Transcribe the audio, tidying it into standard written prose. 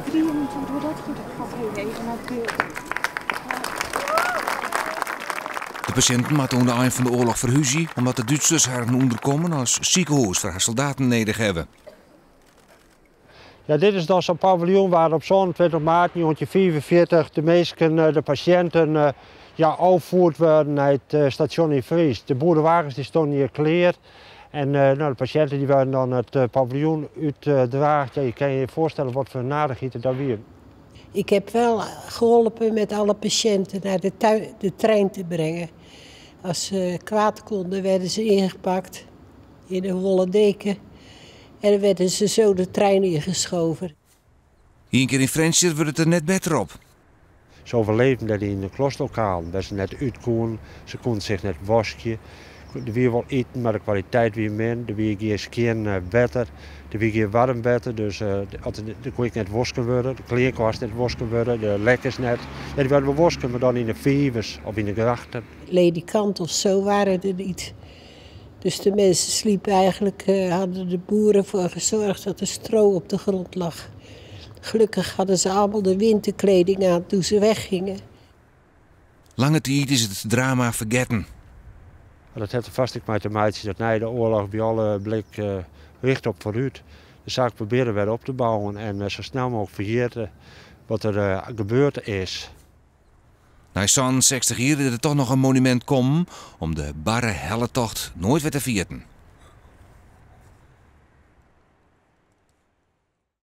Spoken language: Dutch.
23 hoe dat goed gaat even naar het beeld. De patiënten moeten aan het eind van de oorlog verhuizen omdat de Duitsers haar onderkomen als ziekenhuis voor haar soldaten nodig hebben. Ja, dit is dan zo'n paviljoen waar op 27 maart 1944 de meesten, de patiënten, afgevoerd werden naar het station in Vries. De boerenwagens die stonden hier klaar. En de patiënten die werden dan het paviljoen uitgedragen. Je kan je voorstellen wat voor nadigheid dat weer. Ik heb wel geholpen met alle patiënten naar de trein te brengen. Als ze kwaad konden, werden ze ingepakt in een wollen deken. En dan werden ze zo de trein ingeschoven. Hier een keer in Friendshire wordt het er net beter op. Ze overleefden dat in een klaslokaal, waar ze net uit konden. Ze konden zich net waschen. Er weer wel eten, maar de kwaliteit weer min. Er weer geen beter. Er weer geen warm beter, dus er kon ik net wassen worden. De kleren was net wassen worden, de lekkers net. Ja, die werden wel wassen, maar dan in de vijvers of in de grachten. Ledikant of zo waren er niet. Dus de mensen sliepen eigenlijk, hadden de boeren voor gezorgd dat er stro op de grond lag. Gelukkig hadden ze allemaal de winterkleding aan toen ze weggingen. Lange tijd is het drama vergeten. Dat heeft vast ik te maken dat na de oorlog bij alle blik richt op vooruit. De zaak proberen weer op te bouwen en zo snel mogelijk vergeten wat er gebeurd is. Na zo'n 60 jaar is er toch nog een monument komen om de barre helletocht nooit weer te vieren.